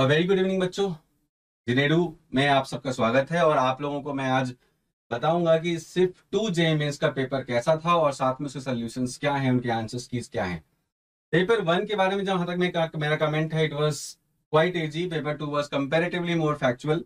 Very good evening बच्चों। जिनेडू में आप सबका स्वागत है और आप लोगों को मैं आज बताऊंगा कि सिर्फ 2 जे मेंस का पेपर कैसा था और साथ में उसके सॉल्यूशंस क्या हैं, उनके आंसर्स कीज क्या हैं। पेपर 1 के बारे में जहां तक मेरा कमेंट है, it was quite easy. Paper 2 was comparatively more factual.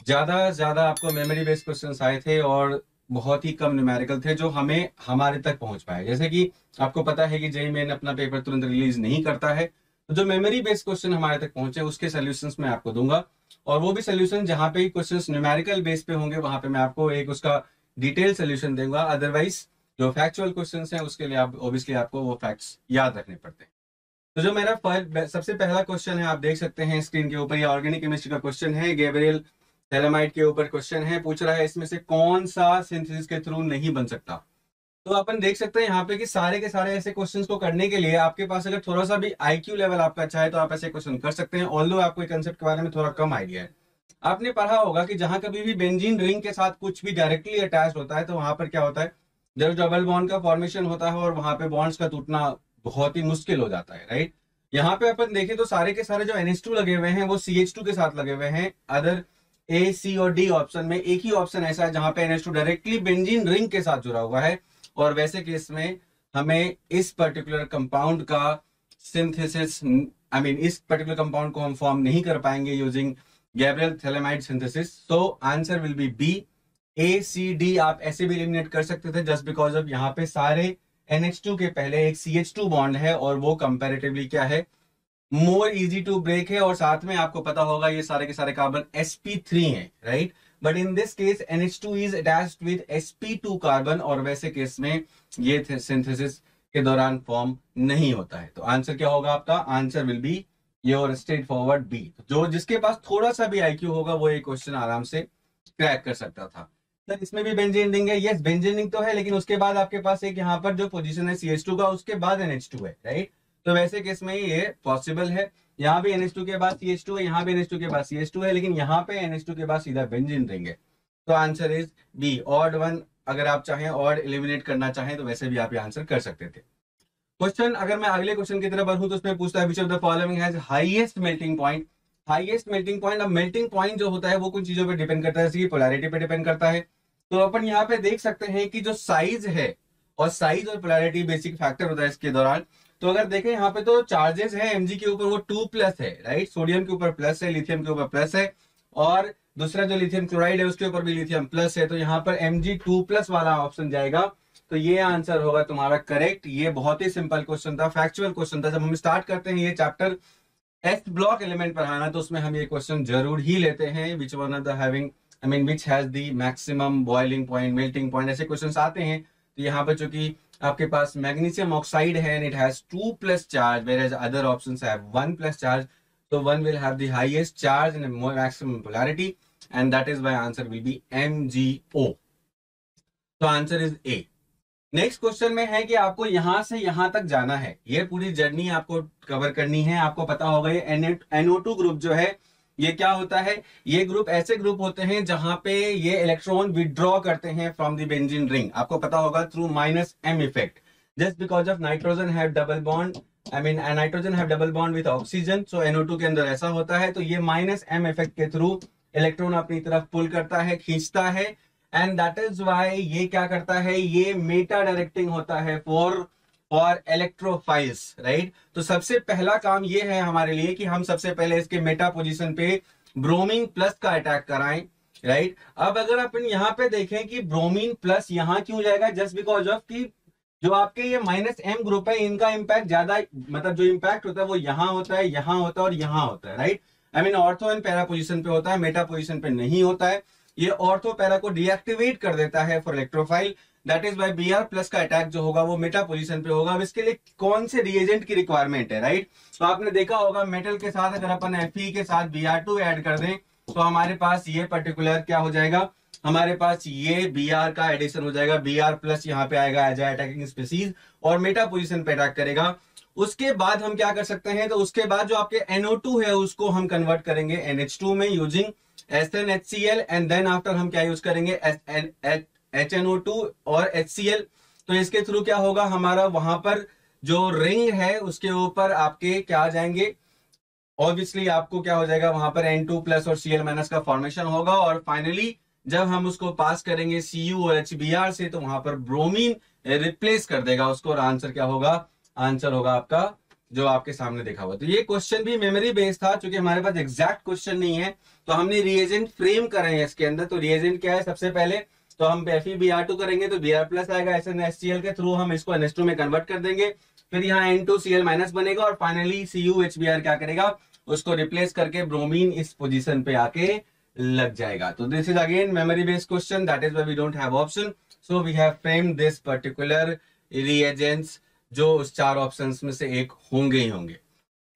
ज्यादा आपको मेमोरी बेस्ड क्वेश्चंस आए थे और बहुत ही कम न्यूमेरिकल थे जो हमें हमारे तक पहुंच पाए। जैसे कि आपको पता है कि जेई मेन अपना पेपर तुरंत रिलीज नहीं करता है, तो जो मेमोरी बेस्ड क्वेश्चन हमारे तक पहुंचे उसके सोल्यूशंस मैं आपको दूंगा। और वो भी सोल्यूशन जहां पे क्वेश्चंस न्यूमेरिकल बेस पे होंगे वहां पे मैं आपको एक उसका डिटेल सोल्यूशन दूंगा। अदरवाइज जो फैक्चुअल क्वेश्चंस हैं उसके लिए आप ऑब्वियसली आपको वो फैक्ट्स याद रखने पड़ते हैं। तो जो मेरा सबसे पहला क्वेश्चन है, आप देख सकते हैं स्क्रीन के ऊपर, ये ऑर्गेनिक केमिस्ट्री का क्वेश्चन है। गैब्रियल थैलेमाइड के ऊपर क्वेश्चन है, पूछ रहा है इसमें से कौन सा सिंथेसिस के थ्रू नहीं बन सकता। तो अपन देख सकते हैं यहाँ पे कि सारे के सारे ऐसे क्वेश्चंस को करने के लिए आपके पास अगर थोड़ा सा भी आईक्यू लेवल आपका अच्छा है तो आप ऐसे क्वेश्चन कर सकते हैं। ऑल्दो आपको कंसेप्ट के बारे में थोड़ा कम आइडिया है। आपने पढ़ा होगा कि जहां कभी भी बेंजीन रिंग के साथ कुछ भी डायरेक्टली अटैच होता है तो वहां पर क्या होता है, जब डबल बॉन्ड का फॉर्मेशन होता है और वहां पे बॉन्ड्स का टूटना बहुत ही मुश्किल हो जाता है, राइट। यहाँ पे अपन देखें तो सारे के सारे जो NH2 लगे हुए हैं वो CH2 के साथ लगे हुए हैं। अदर A, C और D ऑप्शन में एक ही ऑप्शन ऐसा है जहां पे NH2 डायरेक्टली बेंजीन रिंग के साथ जुड़ा हुआ है। और वैसे केस में हमें इस पर्टिकुलर कंपाउंड का सिंथेसिस, इस पर्टिकुलर कंपाउंड को हम फॉर्म नहीं कर पाएंगे using Gabriel phthalimide synthesis. So answer will be B. A, C, D आप ऐसे भी एलिमिनेट कर सकते थे जस्ट बिकॉज ऑफ यहाँ पे सारे NH2 के पहले एक CH2 बॉन्ड है और वो कंपैरेटिवली क्या है, मोर इजी टू ब्रेक है। और साथ में आपको पता होगा ये सारे के सारे कार्बन sp3 हैं, right. But in this case NH2 is attached with sp2 carbon और वैसे केस में ये सिंथेसिस के दौरान फॉर्म नहीं होता है। तो आंसर क्या होगा आपका? Answer will be your straight forward B. जो जिसके पास थोड़ा सा भी आईक्यू होगा वो ये क्वेश्चन आराम से क्रैक कर सकता था। सर इसमें भी बेंजीन रिंग है, यस बेंजीन रिंग तो है, लेकिन उसके बाद आपके पास एक यहाँ पर जो पोजीशन है CH2 का उसके बाद NH2 है, राइट। तो वैसे केस में ये पॉसिबल है। यहाँ भी NH2 के बाद CH2 है, यहाँ भी NH2 के बाद CH2 है, लेकिन यहाँ पे NH2 के बाद सीधा बेंजीन रिंग है। तो answer is B, odd one. अगर आप चाहें ऑड एलिमिनेट करना चाहें तो वैसे भी आप ये आंसर कर सकते थे। क्वेश्चन अगर मैं अगले क्वेश्चन की तरफ बढ़ूं तो उसमें पूछता है which of the following has highest melting point. Highest melting point, अब मेल्टिंग पॉइंट जो होता है वो कुछ चीजों पे डिपेंड करता है, जैसे कि पोलैरिटी पे डिपेंड करता है। तो अपन यहाँ पे देख सकते हैं कि जो साइज है, और साइज और पोलैरिटी बेसिक फैक्टर होता है इसके दौरान। तो अगर देखें यहाँ पे तो चार्जेस है Mg के ऊपर वो 2+ है, राइट। सोडियम के ऊपर प्लस है, लिथियम के ऊपर प्लस है, और दूसरा जो लिथियम क्लोराइड है उसके ऊपर भी लिथियम प्लस है। तो यहाँ पर Mg2+ वाला ऑप्शन जाएगा। तो ये आंसर होगा तुम्हारा करेक्ट। ये बहुत ही सिंपल क्वेश्चन था, फैक्चुअल क्वेश्चन था। जब हम स्टार्ट करते हैं ये चैप्टर एस ब्लॉक एलिमेंट पढ़ाना तो उसमें हम ये क्वेश्चन जरूर ही लेते हैं, which one of the having which has the maximum boiling point, melting point, ऐसे क्वेश्चन आते हैं। तो यहाँ पर चूंकि आपके पास मैग्नीशियम ऑक्साइड है and it has 2+ charge whereas other options have 1+ charge, तो one will have the highest charge and maximum polarity and that is why answer will be MgO। तो answer is A. Next question में है कि आपको यहां से यहां तक जाना है, ये पूरी जर्नी आपको कवर करनी है। आपको पता होगा ये NO2 ग्रुप जो है ये क्या होता है, ये ग्रुप ऐसे ग्रुप होते हैं जहां पे ये इलेक्ट्रॉन विड्रॉ करते हैं फ्रॉम द बेंजीन रिंग। आपको पता होगा through -m effect, just because of nitrogen have double bond, nitrogen have double bond with oxygen. So NO2 के अंदर ऐसा होता है। तो ये -m इफेक्ट के थ्रू इलेक्ट्रॉन अपनी तरफ पुल करता है, खींचता है, एंड दैट इज वाई ये क्या करता है, ये मेटा डायरेक्टिंग होता है फॉर इलेक्ट्रोफाइल्स, राइट। तो सबसे पहला काम ये है हमारे लिए कि हम सबसे पहले इसके मेटा पोजीशन पे ब्रोमीन प्लस का अटैक कराएं, राइट। अब अगर अपन यहाँ पे देखें कि ब्रोमीन प्लस यहाँ क्यों जाएगा, जस्ट बिकॉज ऑफ कि जो आपके ये -m ग्रुप है इनका इंपैक्ट ज्यादा, मतलब जो इंपैक्ट होता है वो यहाँ होता है, यहाँ होता है और यहाँ होता है, right. Ortho and para position पे होता है, मेटा पोजीशन पे नहीं होता है। ये ऑर्थो पैरा को डीएक्टिवेट कर देता है for electrophile. That is by Br+ का अटैक जो होगा वो मेटा पोजीशन पे होगा। अब इसके लिए कौन से रिएजेंट की रिक्वायरमेंट है, राइट। तो आपने देखा होगा मेटल के साथ अगर अपन Fe के साथ Br2 ऐड कर दें तो हमारे पास ये पर्टिकुलर क्या हो जाएगा, हमारे पास ये Br का एडिशन हो जाएगा। Br+ यहाँ पे आएगा एज अटैकिंग स्पीसीज और मेटा पोजीशन पे अटैक करेगा। उसके बाद हम क्या कर सकते हैं, तो उसके बाद जो आपके NO2 है उसको हम कन्वर्ट करेंगे NH2 में using SnHCl and then after हम क्या यूज करेंगे HNO2 और HCl। तो इसके थ्रू क्या होगा, हमारा वहां पर जो रिंग है उसके ऊपर आपके क्या आ जाएंगे, ऑब्वियसली आपको क्या हो जाएगा, वहां पर N2 प्लस और Cl माइनस का फॉर्मेशन होगा, और फाइनली जब हम उसको पास करेंगे Cu और HBr से, तो वहां पर ब्रोमीन रिप्लेस कर देगा उसको, और आंसर क्या होगा, आंसर होगा आपका जो आपके सामने देखा हुआ। तो ये क्वेश्चन भी मेमोरी बेस्ड था, क्योंकि हमारे पास एग्जैक्ट क्वेश्चन नहीं है, तो हमने रिएजेंट फ्रेम करे हैं इसके अंदर। तो रिएजेंट क्या है, सबसे पहले तो हम FeBr2 करेंगे तो Br प्लस आएगा, SnHCl के थ्रू हम इसको NH2 में कन्वर्ट कर देंगे, फिर यहाँ N2Cl माइनस बनेगा, और फाइनली CuHBr क्या करेगा, उसको रिप्लेस करके ब्रोमीन इस पोजीशन पे आके लग जाएगा। तो this is again memory based question, that is why we don't have option, so we have framed this particular reagents, जो उस 4 ऑप्शंस में से एक होंगे ही होंगे।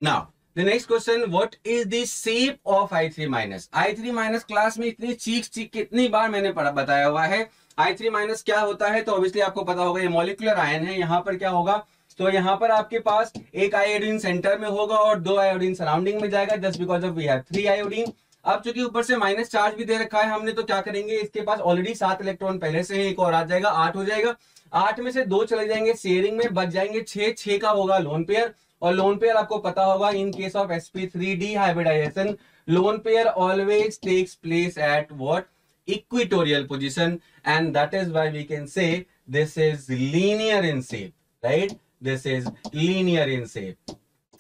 Now the next question, what is the shape of I3 minus. I3 minus class में इतनी चीख कितनी बार मैंने बताया हुआ है। I3 माइनस क्या होता है, तो ऑब्वियसली आपको पता होगा, ये मॉलिक्यूलर आयन है। यहाँ पर क्या होगा, तो यहाँ पर आपके पास एक आयोडीन सेंटर में होगा और 2 आयोडीन सराउंडिंग में जाएगा, just because of we have 3 iodine. अब चूंकि ऊपर से माइनस चार्ज भी दे रखा है हमने, तो क्या करेंगे, इसके पास ऑलरेडी 7 इलेक्ट्रॉन पहले से है, एक और आ जाएगा, 8 हो जाएगा। 8 में से 2 चले जाएंगे शेयरिंग में, बच जाएंगे 6 का होगा लोन पेयर। और लोन पेयर आपको पता होगा, in case of sp3d hybridization, lone pair always takes place at what, equatorial position, and that is why we can say this is linear in shape, right, this is linear in shape.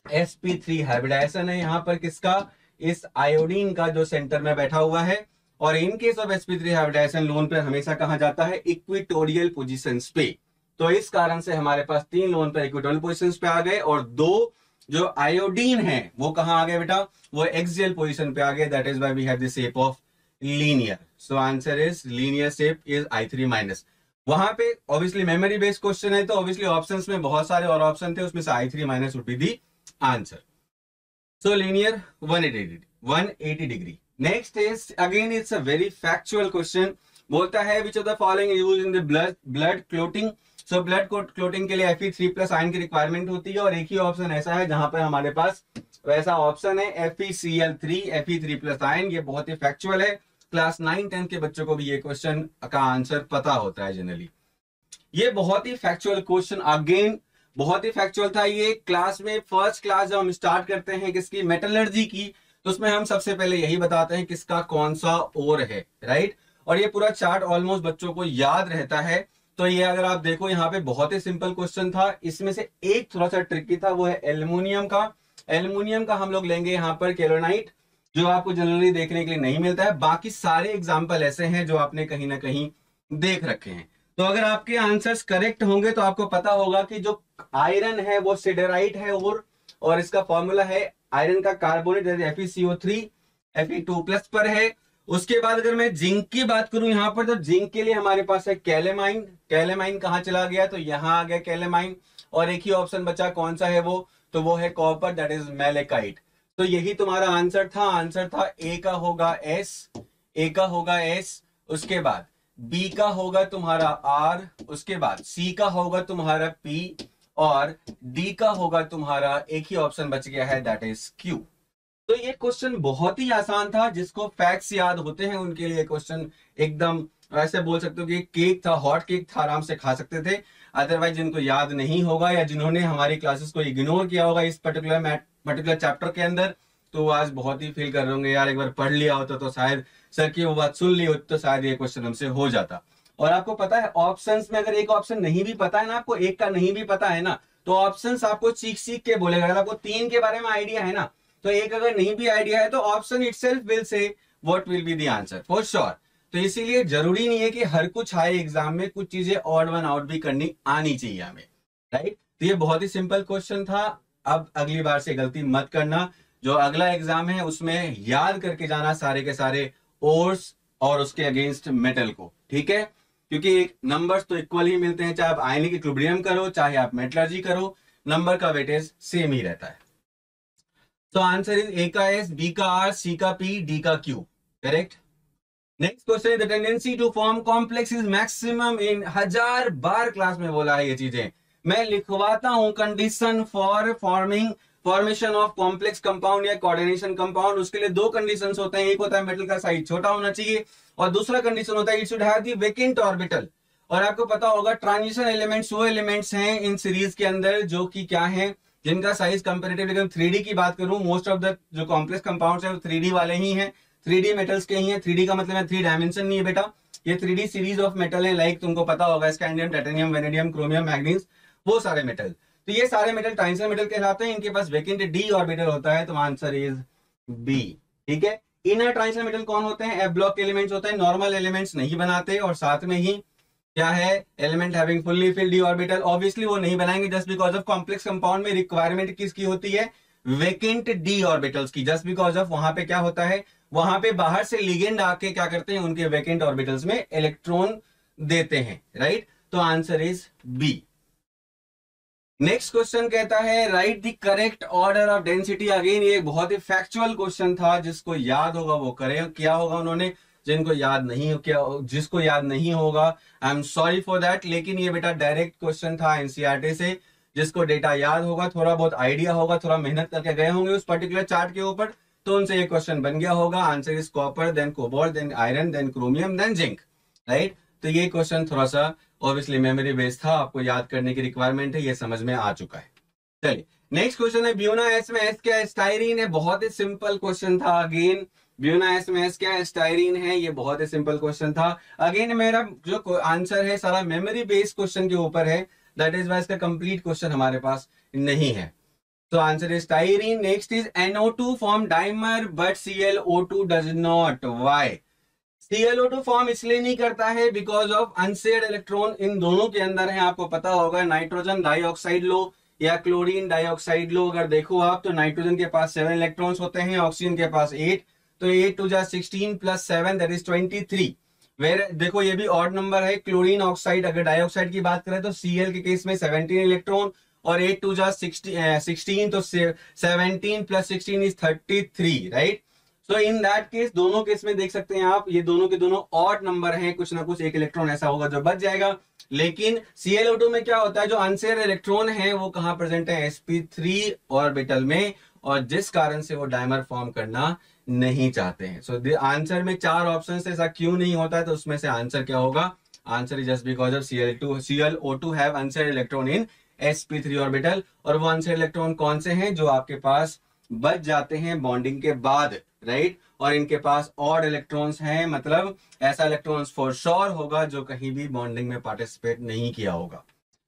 sp3 hybridization है यहाँ पर किसका, इस iodine का जो centre में बैठा हुआ है। और in case of sp3 hybridization, lone pair हमेशा कहा जाता है इक्वेटोरियल पोजीशंस पे। तो इस कारण से हमारे पास 3 लोन पेयर इक्वेटोरियल पोजीशंस पे आ गए, और 2 जो आयोडीन है वो कहां आ गए बेटा, वो एक्सियल पोजीशन पे आ गए, that is why we have the shape of linear. So answer is linear shape is I3 minus. वहां पे ऑब्वियसली मेमोरी बेस्ड क्वेश्चन है, तो ऑब्वियसली ऑप्शंस में बहुत सारे और ऑप्शन थे, उसमें से I3 minus would be the answer. So linear 180 degree. Next is again it's a very factual question, बोलता है which of the following use in the blood clotting. So blood clotting के लिए Fe3+ आयन की requirement होती है, और एक ही option ऐसा है जहां पर हमारे पास वैसा ऑप्शन है FeCl3 Fe3+ आयन। ये बहुत ही फैक्चुअल है, क्लास 9-10 के बच्चों को भी ये क्वेश्चन का आंसर पता होता है जनरली। ये बहुत ही फैक्चुअल क्वेश्चन, अगेन बहुत ही फैक्चुअल था ये। क्लास में फर्स्ट क्लास जब हम स्टार्ट करते हैं किसकी, मेटलर्जी की, तो उसमें हम सबसे पहले यही बताते हैं किसका कौन सा ओर है, राइट। और ये पूरा चार्ट ऑलमोस्ट बच्चों को याद रहता है। तो ये अगर आप देखो यहाँ पे बहुत ही सिंपल क्वेश्चन था, इसमें से एक थोड़ा सा ट्रिकी था, वो है एल्युमिनियम का। एल्युमिनियम का हम लोग लेंगे यहाँ पर केलोनाइट, जो आपको जनरली देखने के लिए नहीं मिलता है। बाकी सारे एग्जाम्पल ऐसे हैं जो आपने कहीं ना कहीं देख रखे हैं। तो अगर आपके आंसर्स करेक्ट होंगे तो आपको पता होगा कि जो आयरन है वो सिडेराइट है, और इसका फॉर्मूला है आयरन का कार्बोनेट FeCO3 Fe2+ पर है। उसके बाद अगर मैं जिंक की बात करूं यहाँ पर, तो जिंक के लिए हमारे पास है कैलेमाइन। कैलेमाइन कहाँ चला गया, तो यहाँ आ गया कैलेमाइन, और एक ही ऑप्शन बचा, कौन सा है वो, तो वो है कॉपर, दैट इज मैलेकाइट। तो यही तुम्हारा आंसर था। आंसर था ए का होगा S, ए का होगा S, उसके बाद बी का होगा तुम्हारा R, उसके बाद सी का होगा तुम्हारा P, और डी का होगा तुम्हारा एक ही ऑप्शन बच गया है, दैट इज Q। तो ये क्वेश्चन बहुत ही आसान था, जिसको फैक्ट्स याद होते हैं उनके लिए क्वेश्चन एकदम ऐसे बोल सकते हो कि केक था, हॉट केक था, आराम से खा सकते थे। अदरवाइज जिनको याद नहीं होगा या जिन्होंने हमारी क्लासेस को इग्नोर किया होगा इस पर्टिकुलर चैप्टर के अंदर, तो आज बहुत ही फील कर रहे होंगे, यार एक बार पढ़ लिया होता तो शायद सर की वो बात सुन ली होती तो शायद ये क्वेश्चन हमसे हो जाता। और आपको पता है ऑप्शंस में अगर एक ऑप्शन नहीं भी पता है ना, आपको एक का नहीं भी पता है ना, तो ऑप्शंस आपको सीख के बोलेगा। अगर आपको 3 के बारे में आइडिया है ना, तो एक अगर नहीं भी आइडिया है तो option itself will say what will be the answer for sure. तो इसीलिए जरूरी नहीं है कि हर कुछ आए एग्जाम में, कुछ चीजें ऑड वन आउट भी करनी आनी चाहिए हमें, राइट। तो ये बहुत ही सिंपल क्वेश्चन था। अब अगली बार से गलती मत करना, जो अगला एग्जाम है उसमें याद करके जाना सारे के सारे ओर्स और उसके अगेंस्ट मेटल को, ठीक है, क्योंकि नंबर्स तो इक्वल ही मिलते हैं, चाहे आप आयनिक इक्विलिब्रियम करो चाहे आप मेटलर्जी करो, नंबर का वेटेज सेम ही रहता है। तो आंसर इज ए का S, बी का R, सी का P, डी का Q, correct. Next question, the tendency to form complex is maximum in, 1000 बार क्लास में बोला है ये चीजें, मैं लिखवाता हूं condition for formation of complex compound या कोऑर्डिनेशन कंपाउंड। उसके लिए 2 कंडीशंस होते हैं, एक होता है मेटल का साइज छोटा होना चाहिए, और दूसरा कंडीशन होता है it should have the vacant orbital. और आपको पता होगा ट्रांजिशन एलिमेंट्स वो एलिमेंट्स हैं इन सीरीज के अंदर जो कि क्या है, जिनका साइज कंपेरेटिवली अगर 3D की बात करूं, मोस्ट ऑफ द जो कॉम्प्लेक्स कंपाउंड्स है वो 3D वाले ही हैं, 3D मेटल्स के ही हैं। 3D का मतलब है 3 डायमेंशन नहीं है बेटा, ये 3D सीरीज ऑफ मेटल है। लाइक तुमको पता होगा scandium, titanium, vanadium, chromium, manganese, वो सारे मेटल। तो ये सारे मेटल ट्रांजिशन मेटल कहलाते हैं। इनके पास वैकेंट डी ऑर्बिटल होता है, तो आंसर इज बी। ठीक है, इनर ट्रांजिशन मेटल कौन होते हैं? एफ ब्लॉक एलिमेंट्स होते हैं, नॉर्मल एलिमेंट्स नहीं बनाते। और साथ में ही क्या है, element having fully filled D orbital, obviously वो नहीं बनाएंगे just because of complex compound में रिक्वायरमेंट किसकी होती है? वेकेंट डी ऑर्बिटल्स की। जस्ट बिकॉज ऑफ वहां पे क्या होता है, वहां पे बाहर से लिगेंड आके क्या करते हैं, उनके वेकेंट ऑर्बिटल्स में इलेक्ट्रॉन देते हैं, राइट। तो answer is B. Next question कहता है right the correct order of density. Again ये बहुत ही फैक्चुअल क्वेश्चन था, जिसको याद होगा वो करे, किया होगा उन्होंने, जिनको याद नहीं किया, जिसको याद नहीं होगा I am sorry for that. लेकिन ये बेटा डायरेक्ट क्वेश्चन था एनसीईआरटी से। जिसको डेटा याद होगा, थोड़ा बहुत आइडिया होगा, थोड़ा मेहनत करके गए होंगे उस पर्टिकुलर चार्ट के ऊपर, तो उनसे ये क्वेश्चन बन गया होगा। Answer is copper, then cobalt, then iron, then chromium, then zinc, right. तो ये क्वेश्चन थोड़ा सा ऑब्वियसली मेमोरी बेस्ड था, आपको याद करने की रिक्वायरमेंट है, ये समझ में आ चुका है। चलिए नेक्स्ट क्वेश्चन है ब्यूना एस में एस क्या है? स्टाइरीन है। बहुत ही सिंपल क्वेश्चन था। अगेन ब्यूना एस में एस क्या है? स्टाइरीन है। ये बहुत ही सिंपल क्वेश्चन था। अगेन मेरा जो आंसर है सारा मेमोरी बेस्ड क्वेश्चन के ऊपर है, दैट इज वाई इसका कंप्लीट क्वेश्चन हमारे पास नहीं है। तो answer is styrene. Next is NO2 form dimer but ClO2 does not. Why? ClO2 form इसलिए नहीं करता है because of unshared electron in दोनों के अंदर है। आपको पता होगा नाइट्रोजन डाइऑक्साइड लो या क्लोरीन डाइऑक्साइड लो, अगर देखो आप तो नाइट्रोजन के पास 7 इलेक्ट्रॉन्स होते हैं, ऑक्सीजन के पास 8, तो 8 टू जा 16 प्लस 7 दैट इज 23। वेर देखो ये भी ऑड नंबर है। क्लोरीन ऑक्साइड अगर डाइऑक्साइड की बात करें तो Cl के केस में 17 इलेक्ट्रॉन और 8 टू जा 16, तो 17 प्लस 16 इज 33, राइट। तो इन दैट केस दोनों केस में देख सकते हैं आप, ये दोनों के दोनों ऑड नंबर हैं, कुछ ना कुछ एक इलेक्ट्रॉन ऐसा होगा जो बच जाएगा। लेकिन ClO2 में क्या होता है, जो अनशेयर इलेक्ट्रॉन है वो कहां प्रेजेंट है? sp3 ऑर्बिटल में, और जिस कारण से वो डायमर फॉर्म करना नहीं चाहते हैं। सो आंसर में 4 ऑप्शन ऐसा क्यों नहीं होता है, तो उसमें से आंसर क्या होगा? Answer is just because of ClO2 have unshare electron in sp3 orbital. और वो अनशेयर इलेक्ट्रॉन कौन से हैं? जो आपके पास बच जाते हैं बॉन्डिंग के बाद, राइट। और इनके पास ऑड इलेक्ट्रॉन्स हैं, मतलब ऐसा इलेक्ट्रॉन्स फॉर श्योर होगा जो कहीं भी बॉन्डिंग में पार्टिसिपेट नहीं किया होगा।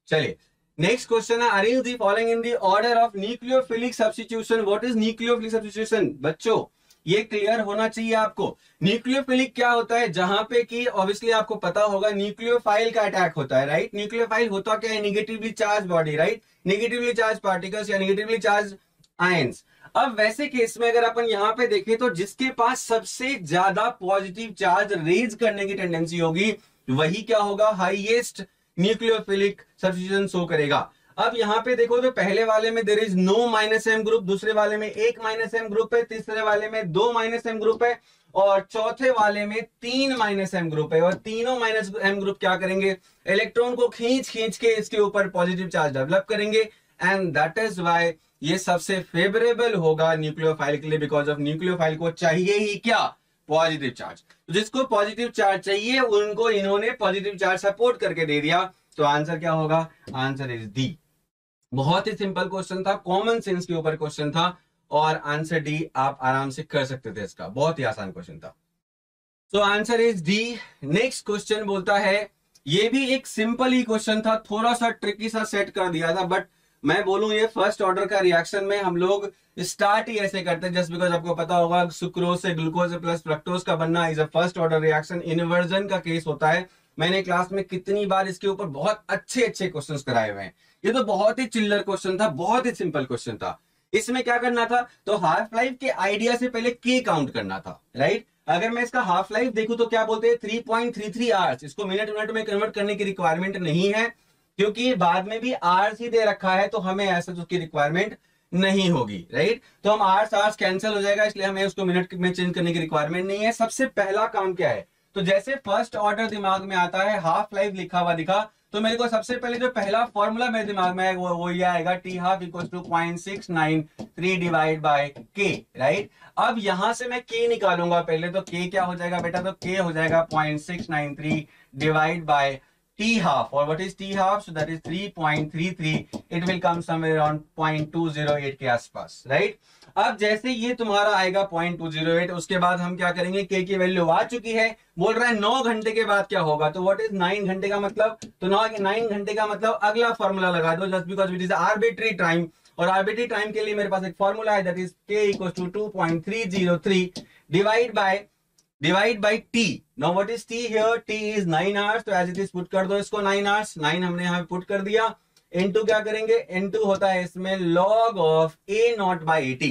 चलिए नेक्स्ट क्वेश्चन है arrange the following in the order of nucleophilic substitution. What is nucleophilic substitution? बच्चों ये क्लियर होना चाहिए आपको। न्यूक्लियोफिलिक क्या होता है? जहां पे कि ऑब्वियसली आपको पता होगा न्यूक्लियोफाइल का अटैक होता है, राइट। न्यूक्लियोफाइल होता क्या है? Negatively charge body, right, negatively charge particles या नेगेटिवली चार्ज आयंस। अब वैसे केस में अगर अपन यहां पे देखें तो जिसके पास सबसे ज्यादा पॉजिटिव चार्ज रेज करने की टेंडेंसी होगी वही क्या होगा? हाईएस्ट न्यूक्लियोफिलिक सब्स्टिट्यूशन शो करेगा। अब यहां पे देखो तो पहले वाले में there is no -m group, दूसरे वाले में 1 -m ग्रुप है, तीसरे वाले में 2 -m ग्रुप है, और चौथे वाले में 3 -m ग्रुप है। और तीनों -m ग्रुप क्या करेंगे? इलेक्ट्रॉन को खींच खींच के इसके ऊपर पॉजिटिव चार्ज डेवलप करेंगे, एंड दैट इज वाई ये सबसे फेवरेबल होगा न्यूक्लियोफाइल के लिए, बिकॉज ऑफ न्यूक्लियोफाइल को चाहिए ही क्या? Positive charge. तो जिसको पॉजिटिव चार्ज चाहिए उनको इन्होंने पॉजिटिव चार्ज सपोर्ट करके दे दिया। तो आंसर क्या होगा? Answer is D. बहुत ही सिंपल क्वेश्चन था, कॉमन सेंस के ऊपर क्वेश्चन था, और आंसर डी आप आराम से कर सकते थे इसका, बहुत ही आसान क्वेश्चन था। तो answer is D. Next question बोलता है, ये भी एक सिंपल ही क्वेश्चन था, थोड़ा सा ट्रिकी सा सेट कर दिया था, बट मैं बोलूं ये फर्स्ट ऑर्डर का रिएक्शन में हम लोग स्टार्ट ही ऐसे करते हैं, जस्ट बिकॉज आपको पता होगा सुक्रोज से ग्लूकोज प्लस फ्रक्टोज का बनना is a first order reaction. Inversion का केस होता है। मैंने क्लास में कितनी बार इसके ऊपर बहुत अच्छे अच्छे क्वेश्चंस कराए हुए हैं। ये तो बहुत ही चिल्लर क्वेश्चन था, बहुत ही सिंपल क्वेश्चन था। इसमें क्या करना था, तो हाफ लाइफ के आइडिया से पहले के काउंट करना था, राइट। अगर मैं इसका हाफ लाइफ देखूं तो क्या बोलते हैं 3.33 आवर्स। इसको मिनट में कन्वर्ट करने की रिक्वायरमेंट नहीं है, क्योंकि बाद में भी आवर्स ही दे रखा है, तो हमें ऐसा उसकी रिक्वायरमेंट नहीं होगी, राइट। तो हम आवर्स कैंसिल हो जाएगा, इसलिए हमें उसको मिनट में चेंज करने की रिक्वायरमेंट नहीं है। सबसे पहला काम क्या है, तो जैसे फर्स्ट ऑर्डर दिमाग में आता है, हाफ लाइफ लिखा हुआ दिखा, तो मेरे को सबसे पहले जो पहला फॉर्मूला मेरे दिमाग में आएगा वो ये आएगा, T half equal to 0.693 divide by K, right. अब यहां से मैं के निकालूंगा पहले, तो के क्या हो जाएगा बेटा, तो के हो जाएगा 0.693 divide bye T half, or what is T half? So that is 3.33. It will come somewhere around 0.208 के आसपास, right? अब जैसे ये तुम्हारा आएगा 0.208, उसके बाद हम क्या करेंगे, K की वैल्यू आ चुकी है, बोल रहा है 9 घंटे के बाद क्या होगा, तो व्हाट इज 9 घंटे का मतलब, तो 9 घंटे का मतलब अगला फॉर्मूला लगा दो, just because it is arbitrary time, और आर्बिट्री टाइम के लिए मेरे पास एक फॉर्मूला है, that is K equal to 2.303 divide by T. Now what is T here? T is 9 hours, तो एज इट इज पुट कर दो इसको 9 आवर्स, 9 हमने यहाँ पुट कर दिया, इनटू क्या करेंगे, इनटू होता है इसमें log of A0 by 80.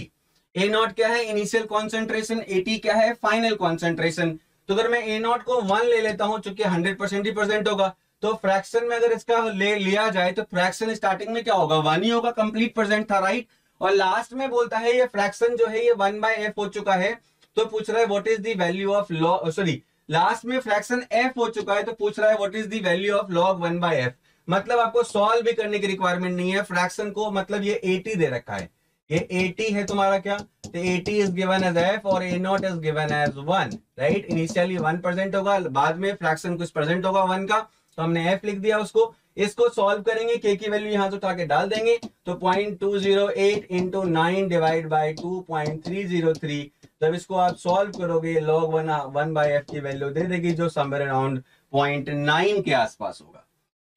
A0 क्या है? इनिशियल कॉन्सेंट्रेशन, 80 क्या है? Final concentration. तो अगर मैं A0 को 1 ले लेता हूं, चूंकि 100% ही परसेंट होगा, तो फ्रैक्शन में अगर इसका लिया जाए तो फ्रैक्शन स्टार्टिंग में क्या होगा, 1 ही होगा, कंप्लीट परसेंट था, राइट? और लास्ट में बोलता है ये फ्रैक्शन जो है ये 1/f हो चुका है, तो पूछ रहा है what is the value of log, sorry last में फ्रैक्शन f हो चुका है, तो पूछ रहा है what is the value of log 1/f. मतलब आपको सॉल्व भी करने की रिक्वायरमेंट नहीं है, फ्रैक्शन को, मतलब ये 80 दे रखा है, ये 80 है तुम्हारा क्या, तो 80 इज गिवन एज f और A0 is given as 1, right? Initially 1% होगा, बाद में फ्रैक्शन कुछ परसेंट होगा 1 का, तो हमने f लिख दिया उसको. इसको सॉल्व करेंगे, k की वैल्यू यहां से उठा के डाल देंगे, तो 0.208 इंटू 9 डिवाइड बाई 2.303. जब इसको आप सॉल्व करोगे, log 1/f की वैल्यू दे देगी, जो समवेयर अराउंड 0.9 के आसपास होगा.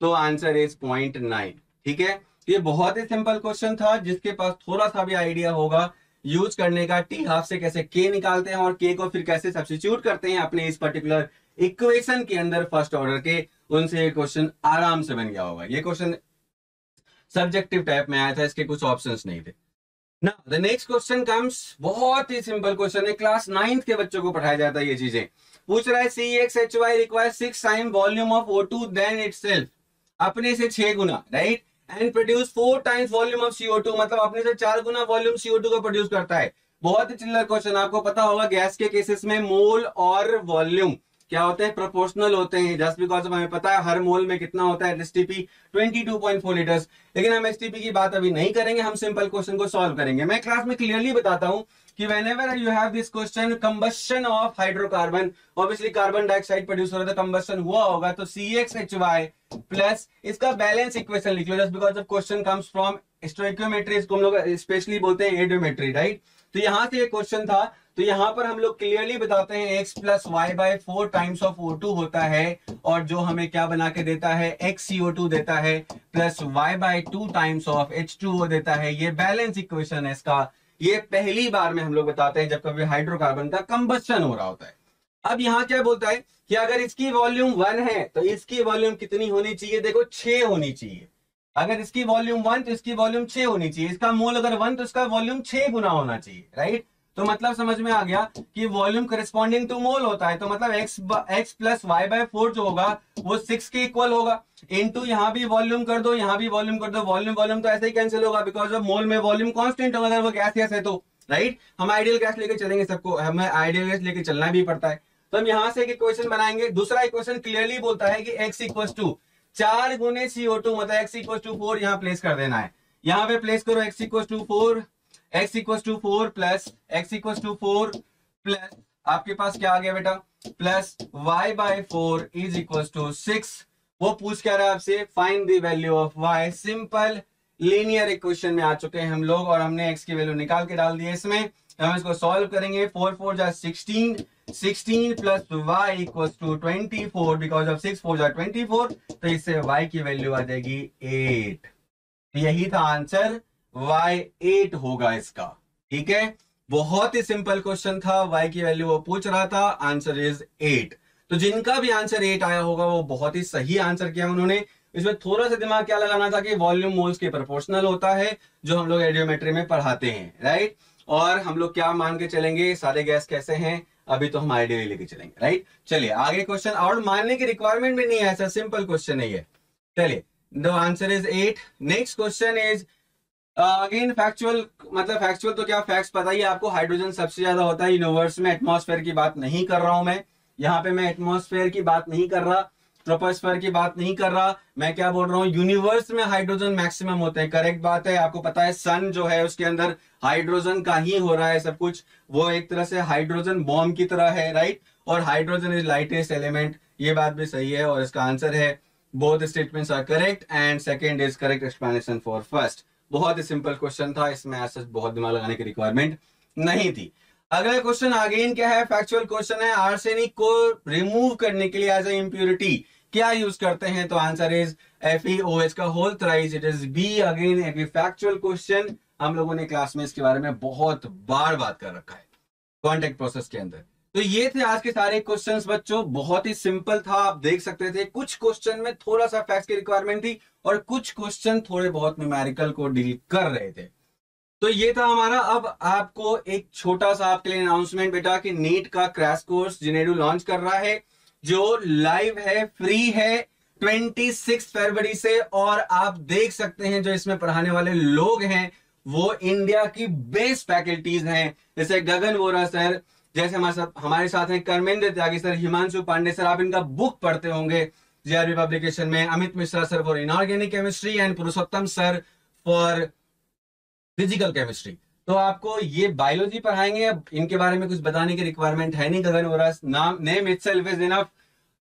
तो आंसर इज 0.9. ठीक है, ये बहुत ही सिंपल क्वेश्चन था, जिसके पास थोड़ा सा भी आइडिया होगा यूज करने का, टी हाफ से कैसे k निकालते हैं और k को फिर कैसे सब्स्टिट्यूट करते हैं अपने इस पर्टिकुलर इक्वेशन के अंदर फर्स्ट ऑर्डर के, उनसे ये क्वेश्चन आराम से बन गया होगा. ये क्वेश्चन सब्जेक्टिव टाइप में आया था, इसके कुछ ऑप्शंस नहीं थे. Now the next question comes, बहुत ही सिंपल क्वेश्चन है, क्लास 9th के बच्चों को पढ़ाया जाता है ये चीजें. पूछ रहा है CXHY requires 6 time volume of O2 then itself, अपने से 6 गुना, right? And produce 4 times volume of CO2, मतलब अपने से 4 गुना वॉल्यूम CO2 को प्रोड्यूस करता है. बहुत ही चिल्लर क्वेश्चन. आपको पता होगा गैस के केसेस में मोल और वॉल्यूम क्या होते हैं, प्रोपोर्शनल होते हैं, जस्ट बिकॉज हमें पता है हर मोल में कितना होता है STP 22.4 लीटर्स. लेकिन हम STP की बात अभी नहीं करेंगे, हम सिंपल क्वेश्चन को सॉल्व करेंगे. मैं क्लास में क्लियरली बताता हूं कि whenever you have this question, combustion of hydrocarbon, obviously carbon dioxide produce हो रहा था, कंबस्शन हुआ होगा, तो CXHY प्लस इसका बैलेंस इक्वेशन लिख लो, just because of question comes from stoichiometry, इसको हम लोग स्पेशली बोलते हैं एडियोमेट्री, राइट? तो यहां से ये क्वेश्चन था, तो यहां पर हम लोग क्लियरली बताते हैं x plus Y by 4 times of O2 होता है, और जो हमें क्या बना के देता है, x CO2 देता है, plus y by 2 times of H2O देता है. ये बैलेंस इक्वेशन है इसका. ये पहली बार में हम लोग बताते हैं जब कभी हाइड्रोकार्बन का कंबस्शन हो रहा होता है. अब यहाँ क्या बोलता है कि अगर इसकी वॉल्यूम 1 है तो इसकी वॉल्यूम कितनी होनी चाहिए, देखो 6 होनी चाहिए. अगर इसकी वॉल्यूम 1 तो इसकी वॉल्यूम 6 होनी चाहिए. इसका मोल अगर 1 तो इसका वॉल्यूम 6 गुना होना चाहिए, राइट? तो मतलब समझ में आ गया कि वॉल्यूम करेस्पॉन्डिंग टू मोल होता है, तो मतलब x प्लस वाई बाय 4 जो होगा वो 6 के इक्वल होगा. इनटू यहाँ भी वॉल्यूम कर दो, यहाँ भी वॉल्यूम कर दो, वॉल्यूम तो ऐसे ही कैंसिल होगा, बिकॉज ऑफ मोल में वॉल्यूम कांस्टेंट होगा अगर वो गैस है तो, राइट? हम आइडियल गैस लेके चलेंगे, सबको हमें आइडियल गैस लेके चलना भी पड़ता है. तो हम यहाँ से एक इक्वेशन बनाएंगे. दूसरा इक्वेशन क्लियरली बोलता है कि x इक्वल टू 4 गुने CO2, मतलब x इक्वल टू 4 यहाँ प्लेस कर देना है. यहाँ पे प्लेस करो x equal to 4, x equal to 4 plus x equal to 4 plus आपके पास क्या आ गया बेटा, plus y by 4 is equal to 6. वो पूछ क्या रहा है आपसे, find the value of y. Simple linear equation में आ चुके हैं हम लोग, और हमने x की वैल्यू निकाल के डाल दी है इसमें. हम इसको सॉल्व करेंगे. 4 4 जा 16 plus y equal to 24, because of 6 4 जा 24, तो इससे y की वैल्यू आ जाएगी 8. यही था आंसर, y 8 होगा इसका. ठीक है, बहुत ही सिंपल क्वेश्चन था, y की वैल्यू वो पूछ रहा था, आंसर इज 8. तो जिनका भी आंसर 8 आया होगा वो बहुत ही सही आंसर किया उन्होंने. इसमें थोड़ा सा दिमाग क्या लगाना था कि वॉल्यूम मोल्स के प्रोपोर्शनल होता है, जो हम लोग एडियोमेट्री में पढ़ाते हैं, राइट? और हम लोग क्या मान के चलेंगे, सारे गैस कैसे हैं, अभी तो हम आइडिया लेके चलेंगे, राइट? चलिए आगे क्वेश्चन, और मानने की रिक्वायरमेंट भी नहीं है, ऐसा सिंपल क्वेश्चन नहीं है. चलिए, the answer is 8. Next question is again factual, मतलब फैक्चुअल तो क्या, फैक्ट्स पता ही आपको, हाइड्रोजन सबसे ज्यादा होता है यूनिवर्स में. एटमॉस्फेयर की बात नहीं कर रहा हूं मैं यहाँ पे, मैं एटमॉस्फेयर की बात नहीं कर रहा, ट्रोपोस्फेयर की बात नहीं कर रहा, मैं क्या बोल रहा हूँ, यूनिवर्स में हाइड्रोजन मैक्सिमम होते हैं. करेक्ट बात है, आपको पता है सन जो है उसके अंदर हाइड्रोजन का ही हो रहा है सब कुछ, वो एक तरह से हाइड्रोजन बॉम्ब की तरह है, राइट? और हाइड्रोजन इज लाइटेस्ट एलिमेंट, ये बात भी सही है, और इसका आंसर है both statements are correct and second is correct explanation for first. बहुत ही सिंपल क्वेश्चन था, इसमें ऐसा बहुत दिमाग लगाने की रिक्वायरमेंट नहीं थी। अगला क्वेश्चन अगेन क्या है, फैक्चुअल क्वेश्चन है। आर्सेनिक को रिमूव करने के लिए एज ए इम्प्योरिटी क्या यूज करते हैं? तो आंसर इज FeOH का whole thrice, it is B. Again एक फैक्चुअल क्वेश्चन, हम लोगों ने क्लास में इसके बारे में बहुत बार बात कर रखा है कॉन्टेक्ट प्रोसेस के अंदर। तो ये थे आज के सारे क्वेश्चंस बच्चों, बहुत ही सिंपल था, आप देख सकते थे। कुछ क्वेश्चन में थोड़ा सा फैक्ट्स की रिक्वायरमेंट थी और कुछ क्वेश्चन थोड़े बहुत न्यूमेरिकल को डील कर रहे थे। तो ये था हमारा। अब आपको एक छोटा सा आपके लिए अनाउंसमेंट बेटा कि नीट का क्रैश कोर्स जिनेडू लॉन्च कर रहा है, जो लाइव है, फ्री है 26 फरवरी से। और आप देख सकते हैं जो इसमें पढ़ाने वाले लोग हैं वो इंडिया की बेस्ट फैकल्टीज हैं, जैसे गगन वोरा सर, जैसे हमारे साथ हैं कर्मेंद्र त्यागी सर, हिमांशु पांडे सर, आप इनका बुक पढ़ते होंगे JRB पब्लिकेशन में, Amit Mishra sir for inorganic chemistry and Purushottam sir for physical chemistry. तो आपको ये बायोलॉजी पढ़ाएंगे, अब इनके बारे में कुछ बताने की रिक्वायरमेंट है नहीं। गगन वोरा नाम name itself is enough.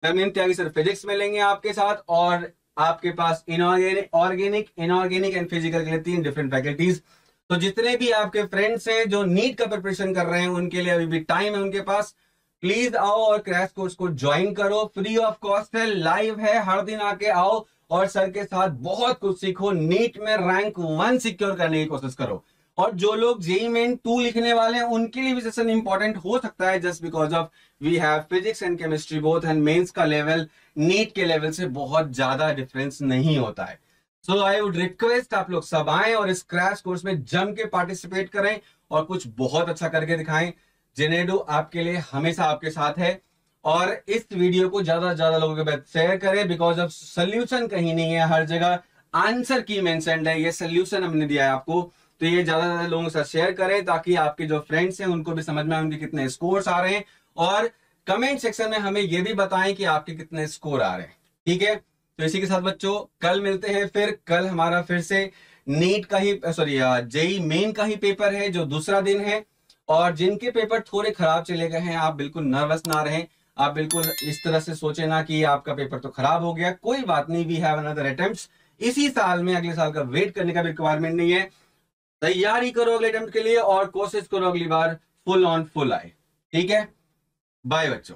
Karmendra Tyagi sir physics में लेंगे आपके साथ, और आपके पास inorganic, organic, inorganic and physical के लिए 3 डिफरेंट फैकल्टीज। तो जितने भी आपके फ्रेंड्स हैं जो नीट का प्रिपरेशन कर रहे हैं, उनके लिए अभी भी टाइम है उनके पास। प्लीज आओ और क्रैश कोर्स को ज्वाइन करो, फ्री ऑफ कॉस्ट है, लाइव है, हर दिन आके आओ और सर के साथ बहुत कुछ सीखो, नीट में रैंक 1 सिक्योर करने की कोशिश करो। और जो लोग JEE मेन 2 लिखने वाले हैं उनके लिए भी सेशन इंपॉर्टेंट हो सकता है, just because of we have physics and chemistry both, and mains का लेवल नीट के लेवल से बहुत ज्यादा डिफरेंस नहीं होता है। सो आई वुड रिक्वेस्ट आप लोग सब आएं और इस क्रैश कोर्स में जम के पार्टिसिपेट करें और कुछ बहुत अच्छा करके दिखाएं। जिनेडू आपके लिए हमेशा आपके साथ है, और इस वीडियो को ज्यादा से ज्यादा लोगों के पास शेयर करें, बिकॉज ऑफ सोल्यूशन कहीं नहीं है, हर जगह आंसर की मेंशन्ड है, ये सोल्यूशन हमने दिया है आपको। तो ये ज्यादा से ज्यादा लोगों के साथ शेयर करें ताकि आपके जो फ्रेंड्स हैं उनको भी समझ में आए उनके कितने स्कोर्स आ रहे हैं, और कमेंट सेक्शन में हमें ये भी बताएं कि आपके कितने स्कोर आ रहे हैं। ठीक है, तो इसी के साथ बच्चों कल मिलते हैं फिर। कल हमारा फिर से नीट का ही JEE मेन का ही पेपर है, जो दूसरा दिन है। और जिनके पेपर थोड़े खराब चले गए हैं, आप बिल्कुल नर्वस ना रहें, आप बिल्कुल इस तरह से सोचे ना कि आपका पेपर तो खराब हो गया, कोई बात नहीं, वी हैव अनदर अटेम्प्ट्स। इसी साल में अगले साल का वेट करने का भी रिक्वायरमेंट नहीं है। तैयारी करो अगले अटेम्प्ट के लिए और कोशिश करो अगली बार फुल ऑन फुल आए। ठीक है, बाय बच्चों।